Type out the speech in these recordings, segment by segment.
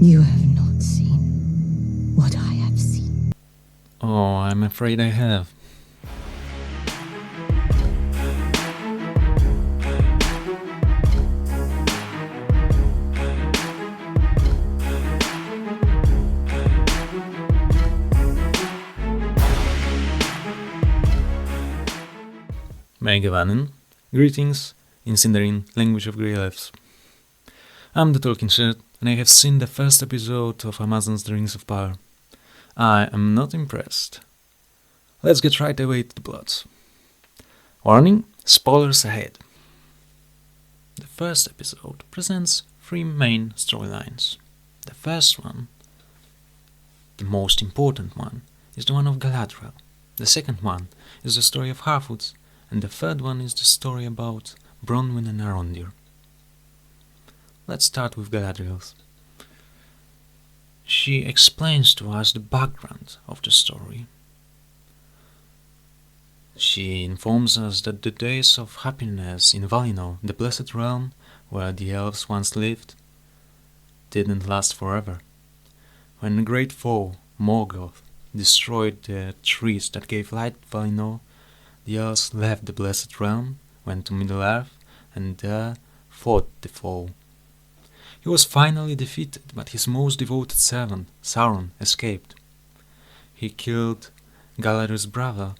You have not seen what I have seen. Oh, I'm afraid I have. Megawanin. Greetings in Sindarin, language of Grey Elves. I'm the Tolkien Shirt, and I have seen the first episode of Amazon's The Rings of Power. I am not impressed. Let's get right away to the plot. Warning, spoilers ahead. The first episode presents three main storylines. The first one, the most important one, is the one of Galadriel. The second one is the story of Harfoots, and the third one is the story about Bronwyn and Arondir. Let's start with Galadriel's. She explains to us the background of the story. She informs us that the days of happiness in Valinor, the Blessed Realm, where the elves once lived, didn't last forever. When the great foe, Morgoth, destroyed the trees that gave light to Valinor, the elves left the Blessed Realm, went to Middle-earth, and there fought the foe. He was finally defeated, but his most devoted servant, Sauron, escaped. He killed Galadriel's brother,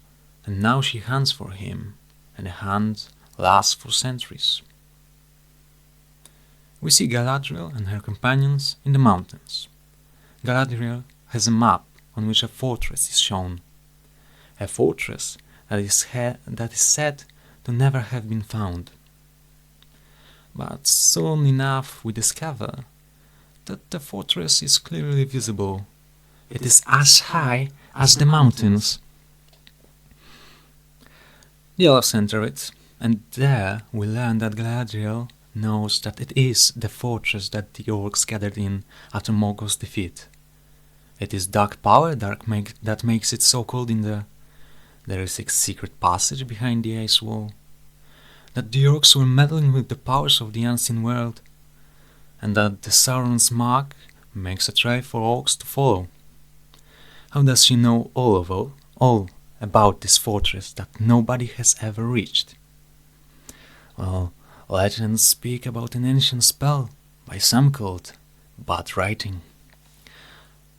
and now she hunts for him, and the hunt lasts for centuries. We see Galadriel and her companions in the mountains. Galadriel has a map on which a fortress is shown. A fortress that is said to never have been found. But soon enough we discover that the fortress is clearly visible. It is as high as the mountains. The elves enter it, and there we learn that Galadriel knows that it is the fortress that the orcs gathered in after Morgoth's defeat. It is dark power that makes it so cold in there. There is a secret passage behind the ice wall. That the orcs were meddling with the powers of the unseen world, and that the Sauron's mark makes a trail for orcs to follow. How does she know all about this fortress that nobody has ever reached? Well, legends speak about an ancient spell, by some called bad writing.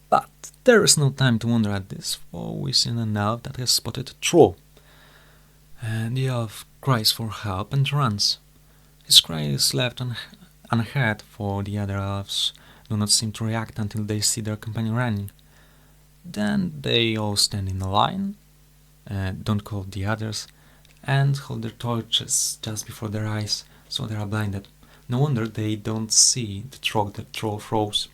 But there is no time to wonder at this, for we see an elf that has spotted a troll. And the elf cries for help and runs. His cry is left unheard, for the other elves do not seem to react until they see their companion running. Then they all stand in a line, don't call the others, and hold their torches just before their eyes, so they are blinded. No wonder they don't see the troll throws.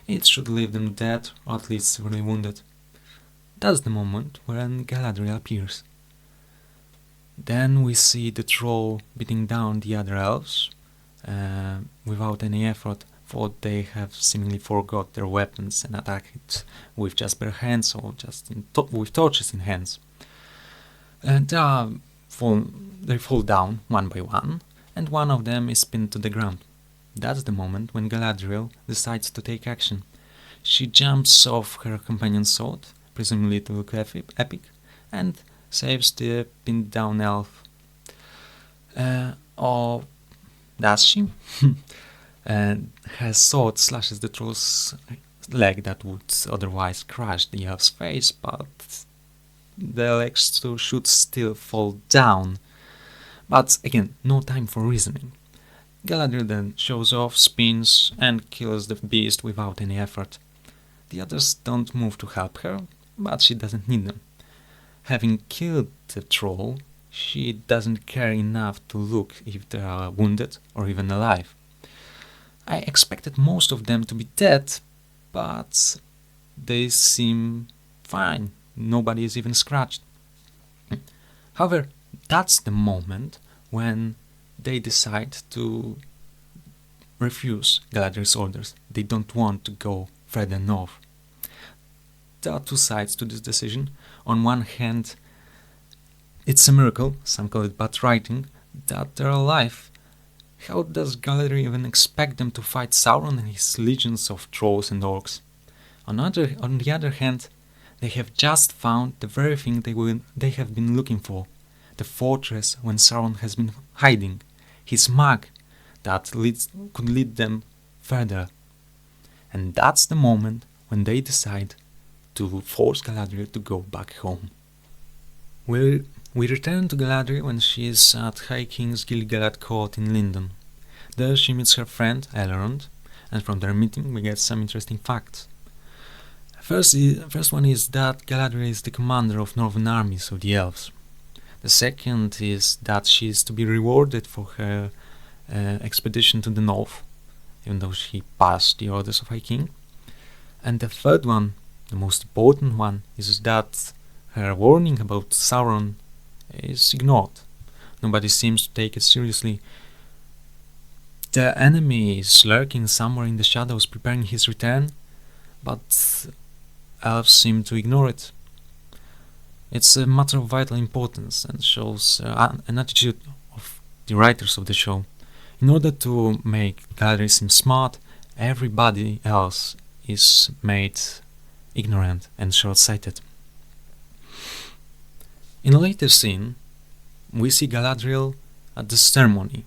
It should leave them dead, or at least severely wounded. That's the moment when Galadriel appears. Then we see the troll beating down the other elves without any effort, for they have seemingly forgot their weapons and attack it with just bare hands or just with torches in hands. And they fall down one by one, and one of them is pinned to the ground. That's the moment when Galadriel decides to take action. She jumps off her companion's sword, presumably to look epic, and saves the pinned down elf. Or does she? And her sword slashes the troll's leg that would otherwise crush the elf's face, but the legs should still fall down. But again, no time for reasoning. Galadriel then shows off, spins, and kills the beast without any effort. The others don't move to help her, but she doesn't need them. Having killed the troll, she doesn't care enough to look if they are wounded or even alive. I expected most of them to be dead, but they seem fine. Nobody is even scratched. However, that's the moment when they decide to refuse Galadriel's orders. They don't want to go further north. There are two sides to this decision. On one hand, it's a miracle, some call it bad writing, that they're alive, How does Galadriel even expect them to fight Sauron and his legions of trolls and orcs? On the other hand, they have just found the very thing they have been looking for, the fortress when Sauron has been hiding, his mark that could lead them further. And that's the moment when they decide to force Galadriel to go back home. We return to Galadriel when she is at High King's Gil-galad court in Lindon. There she meets her friend Elrond, and from their meeting we get some interesting facts. First one is that Galadriel is the commander of northern armies of the elves. The second is that she is to be rewarded for her expedition to the north, even though she passed the orders of High King. And the third one, the most important one, is that her warning about Sauron is ignored. Nobody seems to take it seriously. The enemy is lurking somewhere in the shadows preparing his return, but elves seem to ignore it. It's a matter of vital importance and shows an attitude of the writers of the show. In order to make Galadriel seem smart, everybody else is made ignorant and short-sighted. In a later scene, we see Galadriel at the ceremony.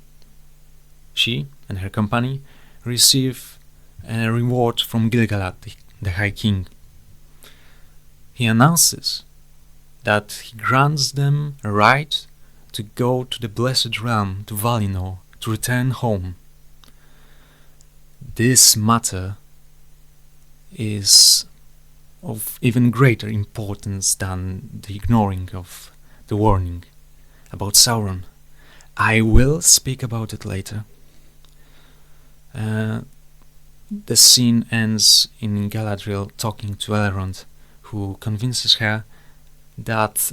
She and her company receive a reward from Gil-galad, the High King. He announces that he grants them a right to go to the Blessed Realm, to Valinor, to return home. This matter is of even greater importance than the ignoring of the warning about Sauron. I will speak about it later. The scene ends in Galadriel talking to Elrond, who convinces her that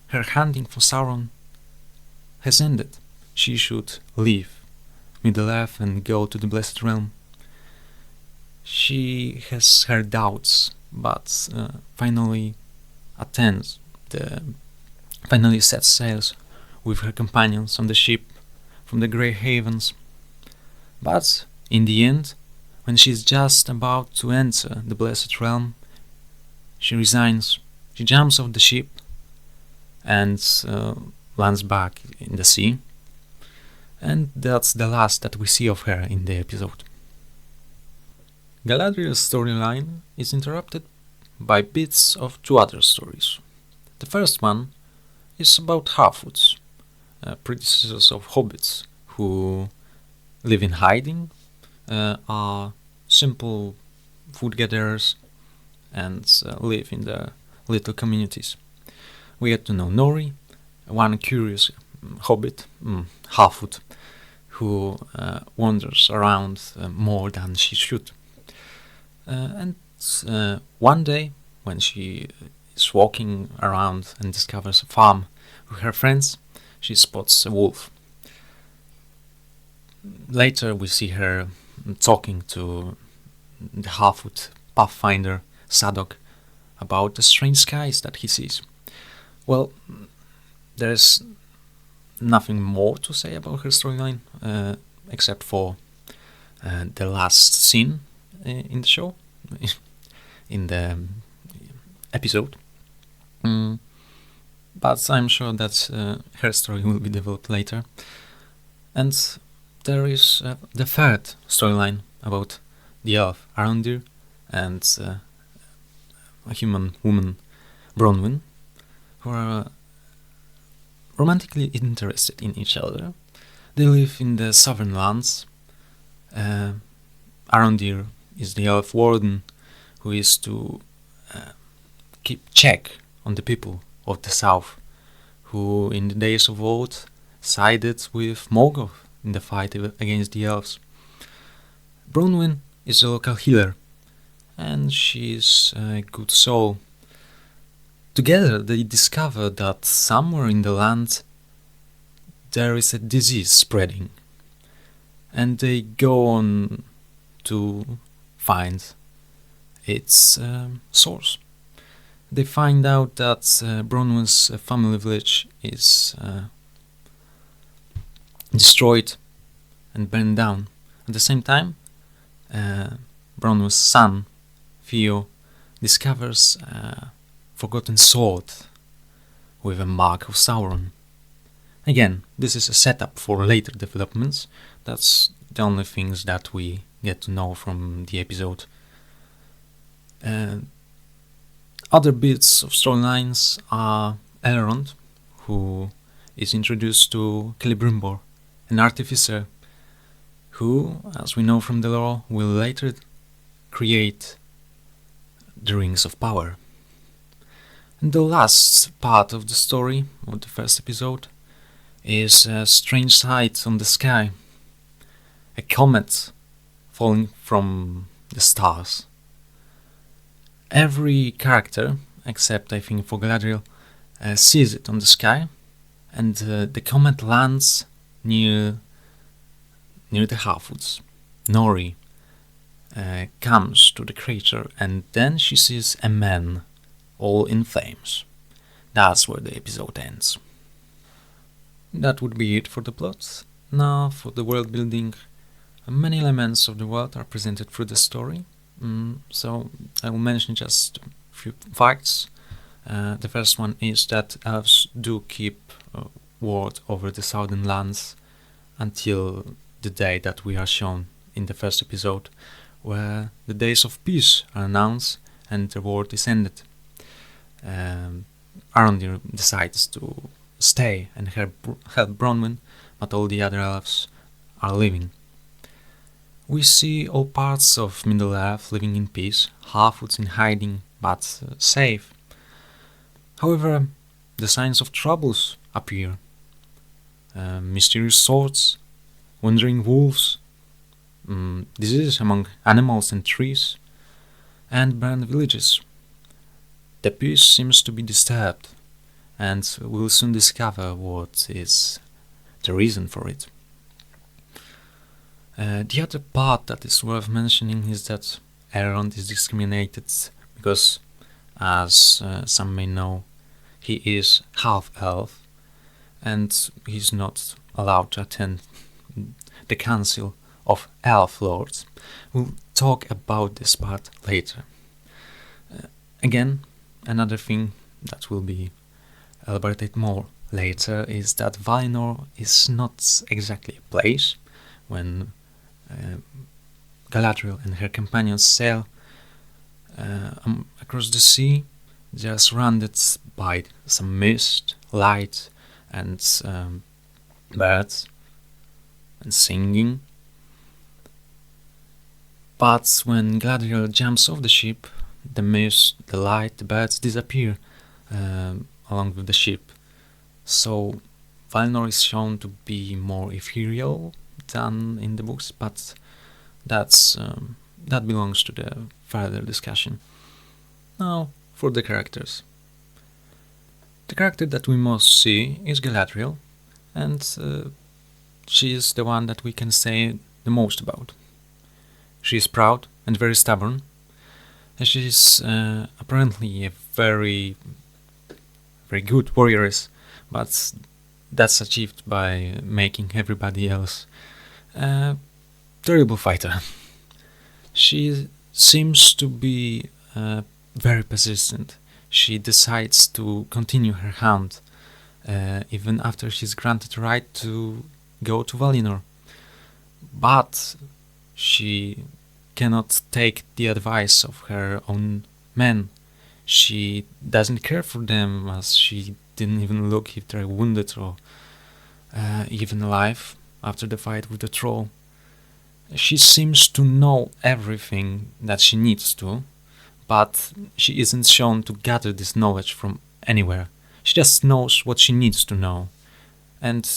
her hunting for Sauron has ended. She should leave Middle-earth and go to the Blessed Realm. She has her doubts, but finally sets sails with her companions on the ship from the Grey Havens. But in the end, when she is just about to enter the Blessed Realm, she resigns. She jumps off the ship and lands back in the sea. And that's the last that we see of her in the episode. Galadriel's storyline is interrupted by bits of two other stories. The first one is about Harfoots, predecessors of hobbits, who live in hiding, are simple food gatherers, and live in their little communities. We get to know Nori, one curious hobbit, Harfoot, who wanders around more than she should. And one day, when she is walking around and discovers a farm with her friends, she spots a wolf. Later we see her talking to the Harfoot pathfinder, Sadok, about the strange skies that he sees. Well, there's nothing more to say about her storyline, except for the last scene in the show, in the episode. But I'm sure that her story will be developed later. And there is the third storyline about the elf Arondir and a human woman, Bronwyn, who are romantically interested in each other. They live in the southern lands. Arondir is the elf warden who is to keep check on the people of the south, who in the days of old sided with Morgoth in the fight against the elves. Bronwyn is a local healer, and she is a good soul. Together they discover that somewhere in the land there is a disease spreading, and they go on to find its source. They find out that Bronwyn's family village is destroyed, and burned down. At the same time, Bronwyn's son, Theo, discovers a forgotten sword with a mark of Sauron. Again, this is a setup for later developments. That's the only things that we get to know from the episode. Other bits of storylines are Elrond, who is introduced to Celebrimbor, an artificer who, as we know from the lore, will later create the Rings of Power. And the last part of the story of the first episode is a strange sight on the sky. A comet falling from the stars. Every character, except I think for Galadriel, sees it on the sky, and the comet lands near the Halfwoods. Nori comes to the crater, and then she sees a man, all in flames. That's where the episode ends. That would be it for the plot. Now for the world building. Many elements of the world are presented through the story, so I will mention just a few facts. The first one is that elves do keep ward over the southern lands until the day that we are shown in the first episode, where the days of peace are announced and the war is ended. Arondir decides to stay and help Bronwyn, but all the other elves are leaving. We see all parts of Middle-earth living in peace, Halfwoods in hiding, but safe. However, the signs of troubles appear. Mysterious swords, wandering wolves, diseases among animals and trees, and burned villages. The peace seems to be disturbed, and we'll soon discover what is the reason for it. The other part that is worth mentioning is that Elrond is discriminated because, as some may know, he is half-elf and he's not allowed to attend the Council of Elf Lords. We'll talk about this part later. Again, another thing that will be elaborated more later is that Valinor is not exactly a place. When Galadriel and her companions sail across the sea, they are surrounded by some mist, light, and birds, and singing. But when Galadriel jumps off the ship, the mist, the light, the birds disappear along with the ship. So Valinor is shown to be more ethereal than in the books, but that belongs to the further discussion. Now for the characters. The character that we most see is Galadriel, and she is the one that we can say the most about. She is proud and very stubborn, and she is apparently a very good warrioress, but that's achieved by making everybody else a terrible fighter. She seems to be very persistent. She decides to continue her hunt even after she's granted right to go to Valinor. But she cannot take the advice of her own men. She doesn't care for them, as she didn't even look if they're wounded or even alive after the fight with the troll. She seems to know everything that she needs to, but she isn't shown to gather this knowledge from anywhere. She just knows what she needs to know, and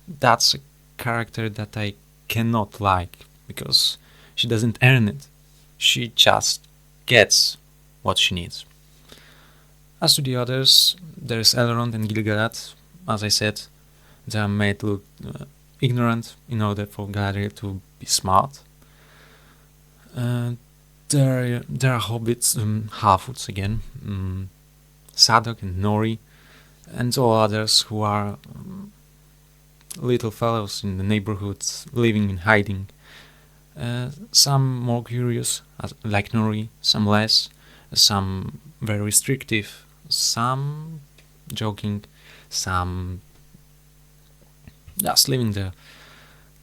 that's a character that I cannot like, because she doesn't earn it. She just gets what she needs. As to the others, there's Elrond and Gil-galad. As I said, they are made to look ignorant in order for Galadriel to be smart. There are hobbits, Halfwoods again, Sadok and Nori, and all others who are little fellows in the neighborhoods living in hiding. Some more curious, like Nori, some less, some very restrictive, some joking, some just living there.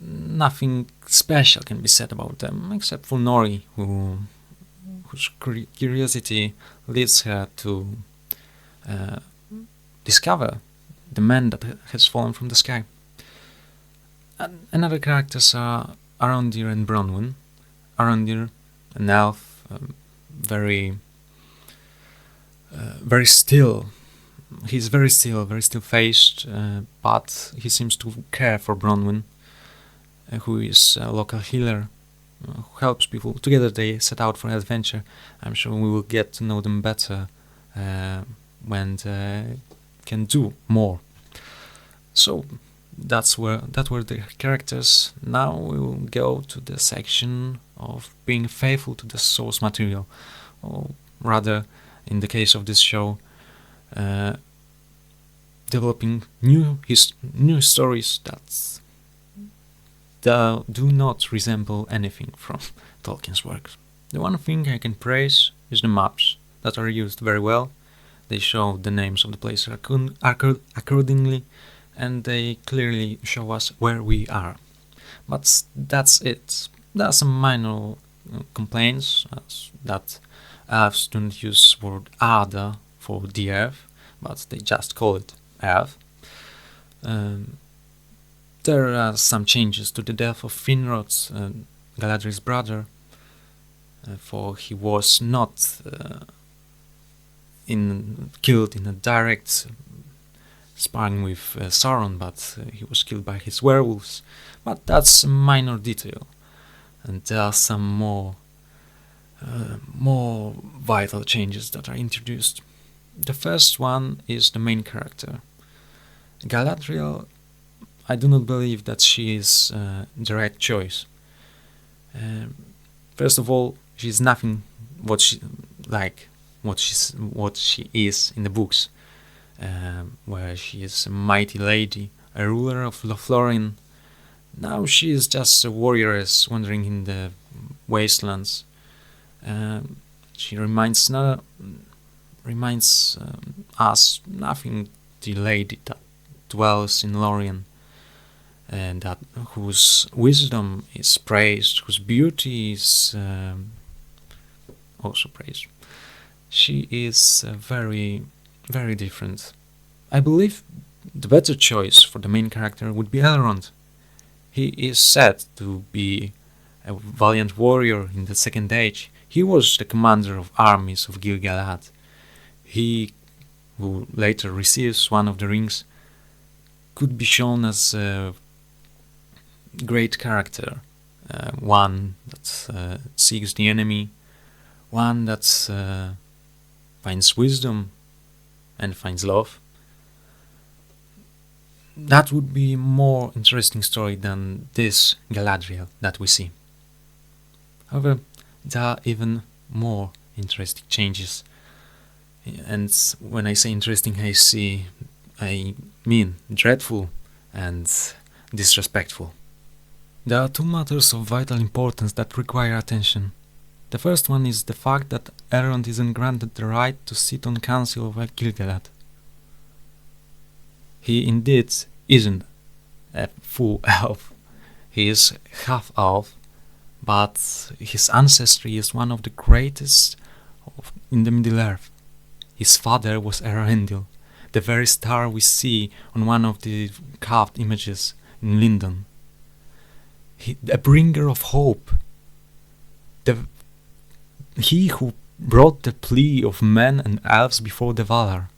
Nothing special can be said about them, except for Nori, whose curiosity leads her to discover the man that has fallen from the sky. Another characters are Arondir and Bronwyn. Arondir, an elf, very still. He's very still-faced, but he seems to care for Bronwyn, who is a local healer, who helps people. Together they set out for adventure. I'm sure we will get to know them better when they can do more. So that were the characters. Now we will go to the section of being faithful to the source material, or rather, in the case of this show, developing new stories that do not resemble anything from Tolkien's works. The one thing I can praise is the maps that are used very well. They show the names of the places accordingly, and they clearly show us where we are. But that's it. There are some minor complaints, that elves don't use word Ada for the earth, but they just call it earth. There are some changes to the death of Finrod, Galadriel's brother, for he was not killed in a direct sparring with Sauron, but he was killed by his werewolves. But that's a minor detail, and there are some more vital changes that are introduced. The first one is the main character. Galadriel, I do not believe that she is the right choice. First of all, she is nothing what she is in the books, where she is a mighty lady, a ruler of Lothlorien. Now she is just a warrioress wandering in the wastelands. She reminds us nothing the lady that dwells in Lorien, and that whose wisdom is praised, whose beauty is also praised. She is very, very different. I believe the better choice for the main character would be Elrond. He is said to be a valiant warrior in the Second Age. He was the commander of armies of Gil-galad. He, who later receives one of the rings, could be shown as a great character, one that seeks the enemy, one that finds wisdom and finds love. That would be a more interesting story than this Galadriel that we see. However, there are even more interesting changes, and when I say interesting, I mean dreadful and disrespectful. There are two matters of vital importance that require attention. The first one is the fact that Elrond isn't granted the right to sit on the council of Gil-galad. He indeed isn't a full elf. He is half elf, but his ancestry is one of the greatest in the Middle-earth. His father was Eärendil, the very star we see on one of the carved images in Lindon. A bringer of hope. He who brought the plea of men and elves before the Valar.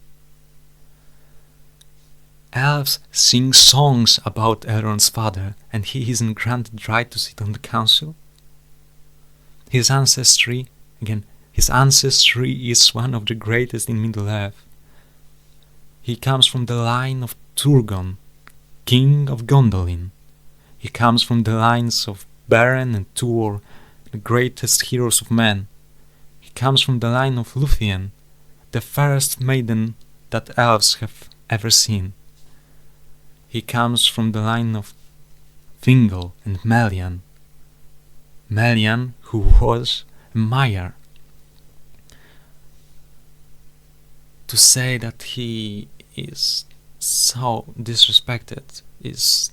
Elves sing songs about Elrond's father, and he isn't granted the right to sit on the council. His ancestry is one of the greatest in Middle-earth. He comes from the line of Turgon, king of Gondolin. He comes from the lines of Beren and Tuor, the greatest heroes of men. He comes from the line of Lúthien, the fairest maiden that elves have ever seen. he comes from the line of Thingol and Melian. Melian, who was a Maiar. To say that he is so disrespected is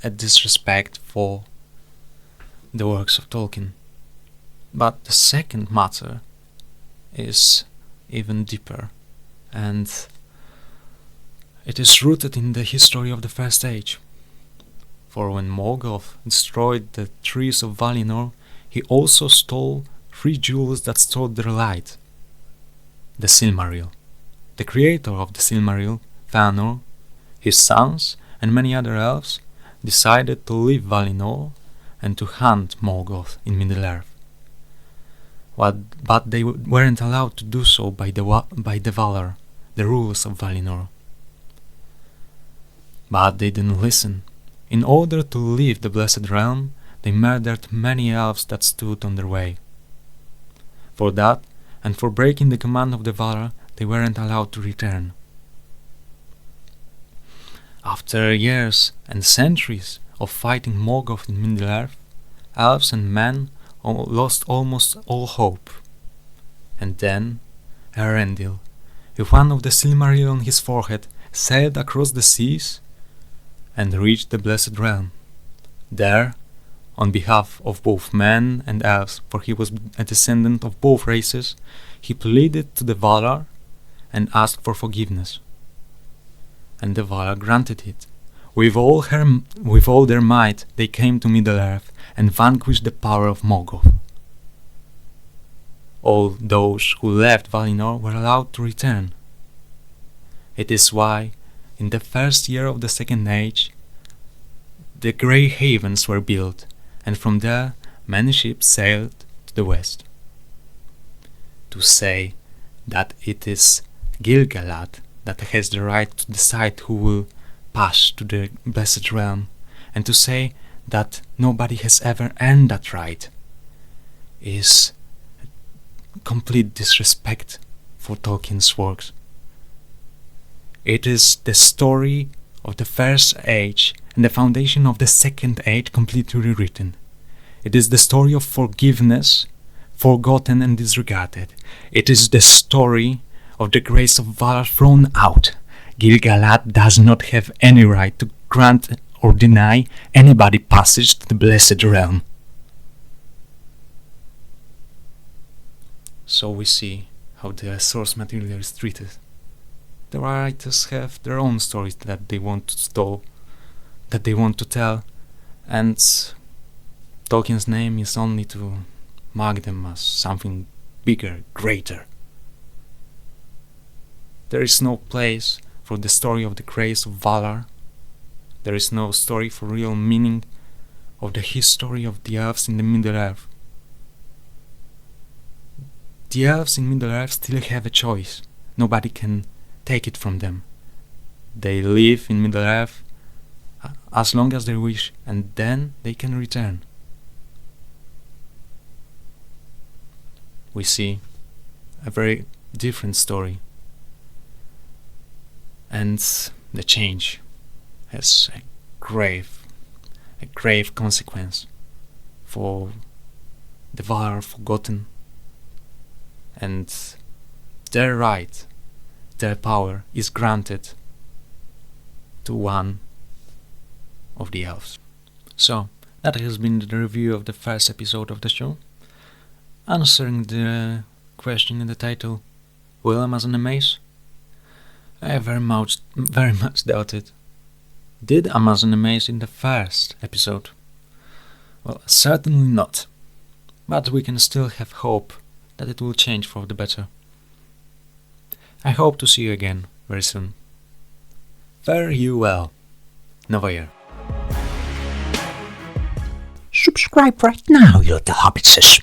a disrespect for the works of Tolkien. But the second matter is even deeper, and it is rooted in the history of the First Age. For when Morgoth destroyed the trees of Valinor, he also stole 3 jewels that stored their light. The Silmaril. The creator of the Silmaril, Fëanor, his sons, and many other elves decided to leave Valinor and to hunt Morgoth in Middle-earth. But they weren't allowed to do so by the Valar, the rulers of Valinor. But they didn't listen. In order to leave the Blessed Realm, they murdered many elves that stood on their way. For that, and for breaking the command of the Valar, they weren't allowed to return. After years and centuries of fighting Morgoth in Middle-earth, elves and men lost almost all hope. And then Elendil, with one of the Silmaril on his forehead, sailed across the seas and reached the Blessed Realm. There, on behalf of both men and elves, for he was a descendant of both races, he pleaded to the Valar and asked for forgiveness. And the Valar granted it. With all their might, they came to Middle-earth and vanquished the power of Morgoth. All those who left Valinor were allowed to return. It is why, in the first year of the Second Age, the Grey Havens were built, and from there many ships sailed to the west. To say that it is Gil-galad that has the right to decide who will pass to the Blessed Realm, and to say that nobody has ever earned that right, is complete disrespect for Tolkien's works. It is the story of the First Age and the foundation of the Second Age completely rewritten. It is the story of forgiveness, forgotten and disregarded. It is the story of the grace of Valar thrown out. Gil-galad does not have any right to grant or deny anybody passage to the Blessed Realm. So we see how the source material is treated. The writers have their own stories that they want to tell, and Tolkien's name is only to mark them as something bigger, greater. There is no place for the story of the grace of Valar. There is no story for real meaning of the history of the elves in the Middle-earth. The elves in Middle-earth still have a choice. Nobody can take it from them. They live in Middle-earth as long as they wish, and then they can return. We see a very different story, and the change has a grave consequence for the Valar forgotten, and their right, their power is granted to one of the elves. So, that has been the review of the first episode of the show, answering the question in the title, will Amazon amaze? I very much doubt it. Did Amazon amaze in the first episode? Well, certainly not. But we can still have hope that it will change for the better. I hope to see you again very soon. Fare you well. Nova Year. Subscribe right now, you little hobbitses.